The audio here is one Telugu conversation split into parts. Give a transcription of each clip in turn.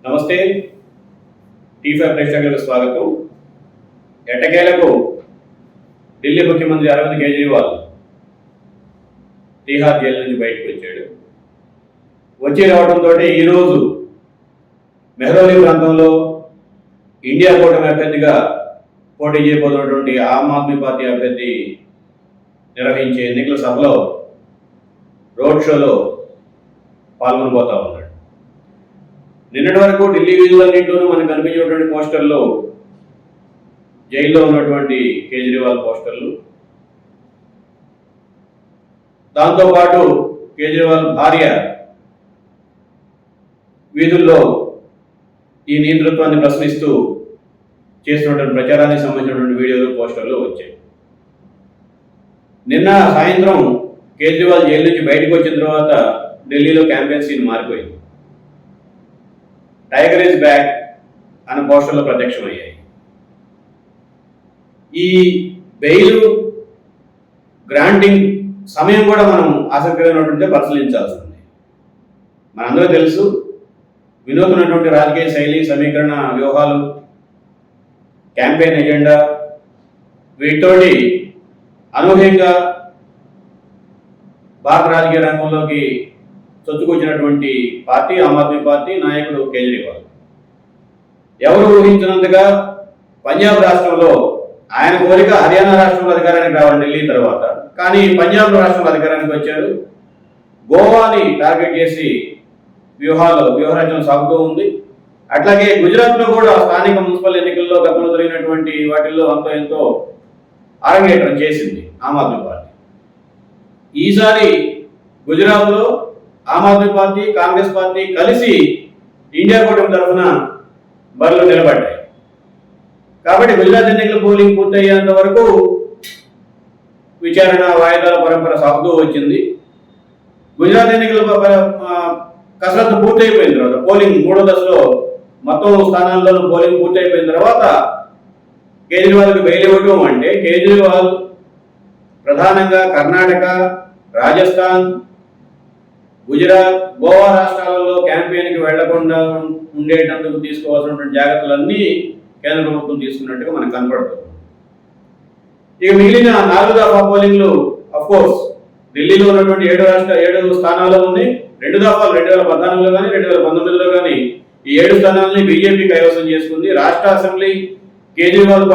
నమస్తే. టీ5 ప్రేక్షకులకు స్వాగతం. ఎట్టకేలకు ఢిల్లీ ముఖ్యమంత్రి అరవింద్ కేజ్రీవాల్ తీహార్ జైలు నుంచి బయటకు వచ్చాడు. వచ్చి రావడంతో ఈరోజు మెహ్రౌలీ ప్రాంతంలో ఇండియా కూటమి అభ్యర్థిగా పోటీ చేయబోతున్నటువంటి ఆమ్ ఆద్మీ పార్టీ అభ్యర్థి నిర్వహించే ఎన్నికల సభలో రోడ్ షోలో పాల్గొనబోతా ఉన్నాడు. నిన్నటి వరకు ఢిల్లీ వీధులన్నింటిలోనూ మనకు కనిపించేటువంటి పోస్టర్లు జైల్లో ఉన్నటువంటి కేజ్రీవాల్ పోస్టర్లు, దాంతోపాటు కేజ్రీవాల్ భార్య వీధుల్లో ఈ నియంతృత్వాన్ని ప్రశ్నిస్తూ చేస్తున్నటువంటి ప్రచారానికి సంబంధించినటువంటి వీడియోలు, పోస్టర్లు వచ్చాయి. నిన్న సాయంత్రం కేజ్రీవాల్ జైలు నుంచి బయటకు వచ్చిన తర్వాత ఢిల్లీలో క్యాంపెయిన్ సీన్ మారిపోయింది. టైగర్ ఈజ్ బ్యాక్ అనే పోస్టర్లు ప్రత్యక్షమయ్యాయి. ఈ బెయిల్ గ్రాంటింగ్ సమయం కూడా మనం ఆసక్తికరమైనటువంటి పరిశీలించాల్సి ఉంది. మనందరూ తెలుసు, వినూత్నటువంటి రాజకీయ శైలి, సమీకరణ వ్యూహాలు, క్యాంపెయిన్ ఎజెండా, వీటితోటి అనూహ్యంగా భారత రాజకీయ రంగంలోకి చొచ్చుకొచ్చినటువంటి పార్టీ ఆమ్ ఆద్మీ పార్టీ నాయకుడు కేజ్రీవాల్. ఎవరు ఊహించినంతగా పంజాబ్ రాష్ట్రంలో ఆయన కోరిక హర్యానా రాష్ట్రంలో అధికారానికి రావాలి ఢిల్లీ తర్వాత, కానీ పంజాబ్ రాష్ట్రంలో అధికారానికి వచ్చారు. గోవాని టార్గెట్ చేసి వ్యూహరచన సాగుతూ ఉంది. అట్లాగే గుజరాత్లో కూడా స్థానిక మున్సిపల్ ఎన్నికల్లో గతంలో జరిగినటువంటి వాటిల్లో అంతో ఎంతో అరంగేట్రం చేసింది ఆమ్ ఆద్మీ పార్టీ. ఈసారి గుజరాత్లో ఆమ్ ఆద్మీ పార్టీ, కాంగ్రెస్ పార్టీ కలిసి ఇండియా కూటమి తరఫున బరిలో నిలబడ్డాయి. కాబట్టి గుజరాత్ ఎన్నికల పోలింగ్ పూర్తయ్యేంత వరకు విచారణ వాయిదాల పరంపర సాగుతూ వచ్చింది. గుజరాత్ ఎన్నికల కసరత్తు పూర్తయిపోయిన తర్వాత, పోలింగ్ మూడో దశలో మొత్తం స్థానాల్లోనూ పోలింగ్ పూర్తయిపోయిన తర్వాత కేజ్రీవాల్కి బెయిల్ ఇవ్వటం అంటే కేజ్రీవాల్ ప్రధానంగా కర్ణాటక, రాజస్థాన్, గుజరాత్, గోవా రాష్ట్రాలలో క్యాంపెయిన్కి వెళ్లకుండా ఉండేటందుకు తీసుకోవాల్సినటువంటి జాగ్రత్తలన్నీ కేంద్ర ప్రభుత్వం తీసుకున్నట్టుగా మనకు కనపడుతుంది. ఇక మిగిలిన 4 దఫా పోలింగ్లు అఫ్కోర్స్ ఢిల్లీలో ఉన్నటువంటి 7 స్థానాల్లో ఉన్నాయి. 2 దఫాలు 2014లో కానీ 2019లో కానీ ఈ 7 స్థానాలని బీజేపీ కైవసం చేసుకుంది. రాష్ట్ర అసెంబ్లీ కేజ్రీవాల్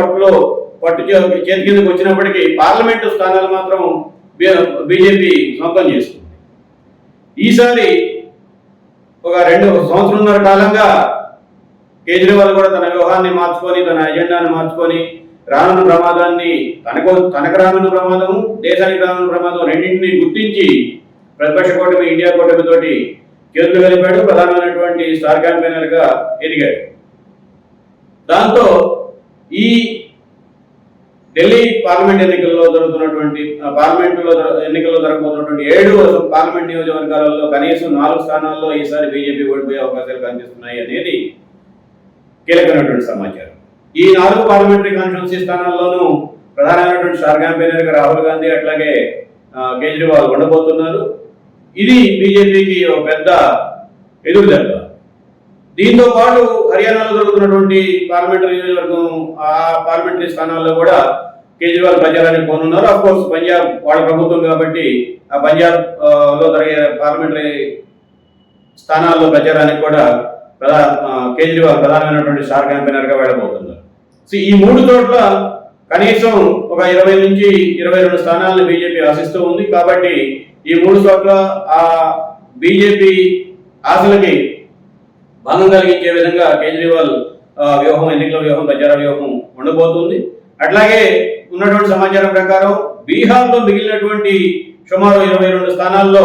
పట్టు చేతి కిందకు వచ్చినప్పటికీ పార్లమెంటు స్థానాలు మాత్రం బీజేపీ సొంతం చేసుకుంది. ఈసారి ఒక 2 సంవత్సరంన్నర కాలంగా కేజ్రీవాల్ కూడా తన వ్యూహాన్ని మార్చుకొని, తన ఎజెండాను మార్చుకొని రానున్న ప్రమాదాన్ని తనకు రానున్న ప్రమాదము, దేశానికి రానున్న ప్రమాదం రెండింటినీ గుర్తించి ప్రతిపక్ష కూటమి, ఇండియా కూటమితోటి చేతులు కలిపాడు. ప్రధానమైనటువంటి స్టార్ క్యాంపెయినర్గా ఎదిగాడు. దాంతో ఈ ఢిల్లీ పార్లమెంట్ ఎన్నికల్లో జరుగుతున్నటువంటి ఎన్నికల్లో జరగబోతున్నటువంటి 7 పార్లమెంట్ నియోజకవర్గాలలో కనీసం 4 స్థానాల్లో ఈసారి బీజేపీ ఓడిపోయే అవకాశాలు కనిపిస్తున్నాయి అనేది కీలకమైనటువంటి సమాచారం. ఈ 4 పార్లమెంటరీ కాన్స్టిట్యున్సీ స్థానాల్లోనూ ప్రధానమైనటువంటి స్టార్ క్యాంపెయినర్గా రాహుల్ గాంధీ అట్లాగే కేజ్రీవాల్ ఉండబోతున్నారు. ఇది బీజేపీకి ఒక పెద్ద ఎదురుదెబ్బ. దీంతో పాటు హర్యానాలో జరుగుతున్నటువంటి పార్లమెంటరీ నియోజకవర్గం, ఆ పార్లమెంటరీ స్థానాల్లో కూడా కేజ్రీవాల్ ప్రచారానికి పోనున్నారు. అఫ్కోర్స్ పంజాబ్ వాళ్ళ ప్రభుత్వం కాబట్టి ఆ పంజాబ్ లో జరిగే పార్లమెంటరీ స్థానాల్లో ప్రచారానికి కూడా కేజ్రీవాల్ ప్రధానమైనటువంటి స్టార్ క్యాంపెయినర్గా వెళ్ళబోతున్నారు. సో ఈ 3 చోట్ల కనీసం ఒక 20 నుంచి 22 స్థానాలను బీజేపీ ఆశిస్తూ ఉంది. కాబట్టి ఈ 3 చోట్ల ఆ బీజేపీ ఆశలకి భంగం కలిగించే విధంగా కేజ్రీవాల్ వ్యూహం, ఎన్నికల వ్యూహం, ప్రచార వ్యూహం ఉండబోతుంది. అట్లాగే ఉన్నటువంటి సమాచారం ప్రకారం బీహార్లో మిగిలినటువంటి సుమారు 22 స్థానాల్లో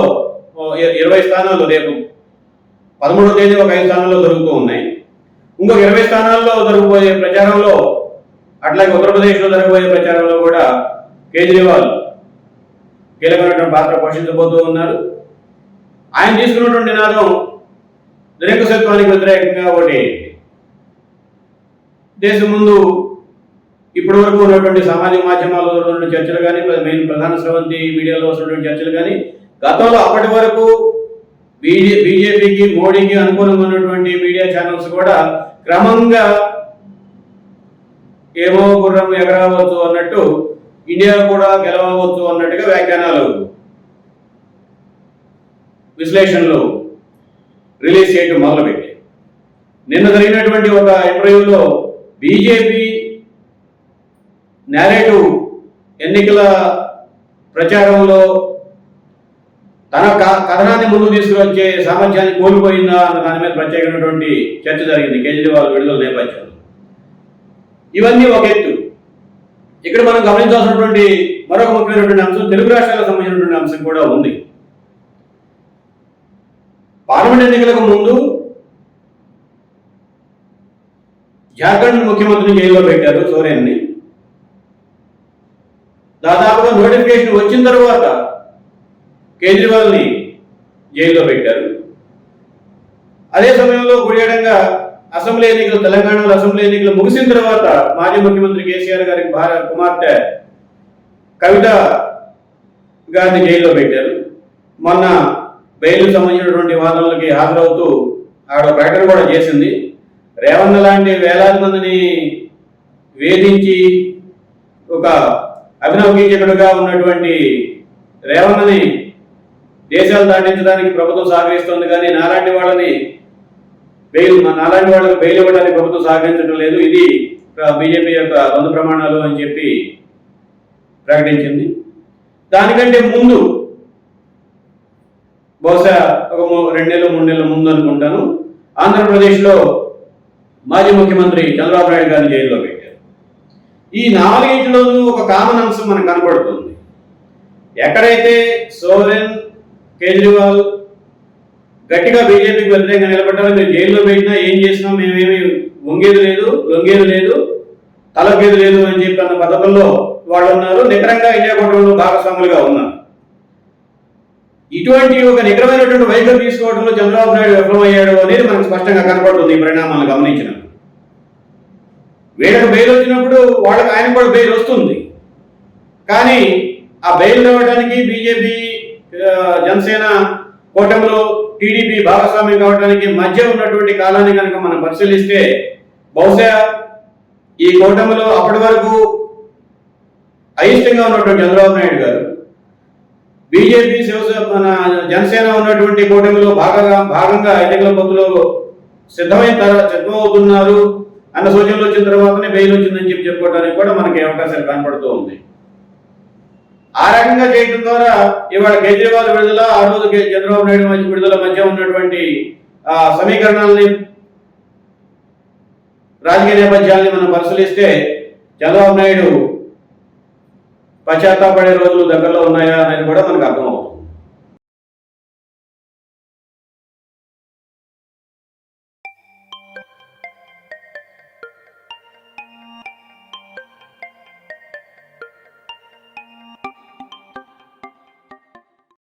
20 స్థానాల్లో రేపు 13వ తేదీ ఒక 5 స్థానాల్లో జరుగుతూ ఉన్నాయి. ఇంకొక 20 స్థానాల్లో జరగబోయే ప్రచారంలో, అట్లాగే ఉత్తరప్రదేశ్లో జరగబోయే ప్రచారంలో కూడా కేజ్రీవాల్ కీలకమైనటువంటి పాత్ర పోషించబోతూ ఉన్నారు. ఆయన తీసుకున్నటువంటి నినాదం నిరంకుశత్వానికి వ్యతిరేకంగా ఓటేయండి. దేశం ముందు ఇప్పటి వరకు ఉన్నటువంటి సామాజిక మాధ్యమాల్లో ఉన్నటువంటి చర్చలు కానీ, మెయిన్ ప్రధాన స్రవంతి మీడియాలో వస్తున్నటువంటి చర్చలు కానీ, గతంలో అప్పటి వరకు బీజేపీకి మోడీకి అనుకూలంగా ఉన్నటువంటి మీడియా ఛానల్స్ కూడా క్రమంగా ఏమో గుర్రం ఎగరవచ్చు అన్నట్టు ఇండియా కూడా గెలవచ్చు అన్నట్టుగా వ్యాఖ్యానాలు విశ్లేషణలు రిలీజ్ చేయడం మొదలుపెట్టి నిన్న జరిగినటువంటి ఒక ఇంటర్వ్యూలో బీజేపీ నేరేటివ్ ఎన్నికల ప్రచారంలో తన కథనాన్ని ముందుకు తీసుకువచ్చే సామర్థ్యాన్ని కోల్పోయిందా అన్న దాని మీద ప్రత్యేకమైనటువంటి చర్చ జరిగింది కేజ్రీవాల్ విడుదల నేపథ్యంలో. ఇవన్నీ ఒక ఎత్తు. ఇక్కడ మనం గమనించాల్సినటువంటి మరొక ముఖ్యమైనటువంటి అంశం తెలుగు రాష్ట్రాలకు సంబంధించినటువంటి అంశం కూడా ఉంది. పార్లమెంట్ ఎన్నికలకు ముందు జార్ఖండ్ ముఖ్యమంత్రిని జైల్లో పెట్టారు, సోరెన్ని. దాదాపుగా నోటిఫికేషన్ వచ్చిన తర్వాత కేజ్రీవాల్ని జైల్లో పెట్టారు. అదే సమయంలో గుడియడంగా అసెంబ్లీ ఎన్నికలు, తెలంగాణలో అసెంబ్లీ ఎన్నికలు ముగిసిన తర్వాత మాజీ ముఖ్యమంత్రి కేసీఆర్ గారి కుమార్తె కవిత గారిని జైల్లో పెట్టారు. మొన్న బెయిల్కి సంబంధించినటువంటి వాదనలకి హాజరవుతూ ఆవిడ ప్రకటన కూడా చేసింది. రేవణ్ణ లాంటి వేలాది మందిని వేధించి ఒక అభినవ కీచకుడుగా ఉన్నటువంటి రేవణ్ణని దేశాలు దాటించడానికి ప్రభుత్వం సహకరిస్తోంది, కానీ నాలాంటి వాళ్ళకి బెయిల్ ఇవ్వడానికి ప్రభుత్వం సహకరించడం లేదు, ఇది బీజేపీ యొక్క బంధు ప్రమాణాలు అని చెప్పి ప్రకటించింది. దానికంటే ముందు బహుశా ఒక 2 నెలలు 3 నెలల ముందు అనుకుంటాను, ఆంధ్రప్రదేశ్లో మాజీ ముఖ్యమంత్రి చంద్రబాబు నాయుడు గారిని జైల్లో పెట్టారు. ఈ 4 ఒక కామన్ అంశం మనకు కనపడుతుంది. ఎక్కడైతే సోరెన్, కేజ్రీవాల్ గట్టిగా బీజేపీకి వ్యతిరేకంగా నిలబడ్డారు, మీరు జైల్లో పెట్టినా ఏం చేసినా మేమేమి లొంగేది లేదు, తలగేది లేదు అని చెప్పి అన్న పద్ధతుల్లో వాళ్ళు ఉన్నారు. నికరంగా ఇండియా కూటమిలో భాగస్వాములుగా ఉన్నారు. ఇటువంటి ఒక నికరమైనటువంటి వైఖరి తీసుకోవడంలో చంద్రబాబు నాయుడు విఫలమయ్యాడు అనేది మనకు స్పష్టంగా కనపడుతుంది. ఈ పరిణామాలను గమనించినప్పుడు వీళ్ళకి బెయిల్ వచ్చినప్పుడు ఆయన కూడా బెయిల్ వస్తుంది, కానీ ఆ బెయిల్ రావడానికి బీజేపీ, జనసేన కూటమిలో టీడీపీ భాగస్వామ్యం కావడానికి మధ్య ఉన్నటువంటి కాలాన్ని కనుక మనం పరిశీలిస్తే బహుశా ఈ కూటమిలో అప్పటి వరకు అయిష్టంగా ఉన్నటువంటి చంద్రబాబు నాయుడు గారు బీజేపీ, జనసేన ఉన్నటువంటి కూటమిలో భాగంగా ఎన్నికల పొత్తులో సిద్ధమవుతున్నారు అన్న సూచనలు వచ్చిన తర్వాతనే బెయిల్ వచ్చిందని చెప్పుకోవడానికి కూడా మనకి అవకాశాలు కనపడుతూ ఉంది. ఆ రకంగా చేయడం ద్వారా ఇవాళ కేజ్రీవాల్ విడుదల, ఆ రోజు చంద్రబాబు నాయుడు విడుదల మధ్య ఉన్నటువంటి సమీకరణాలని, రాజకీయ నేపథ్యాన్ని మనం పరిశీలిస్తే చంద్రబాబు నాయుడు పశ్చాత్తాపడే రోజులు దగ్గరలో ఉన్నాయా అనేది కూడా మనకు అర్థమవుతుంది.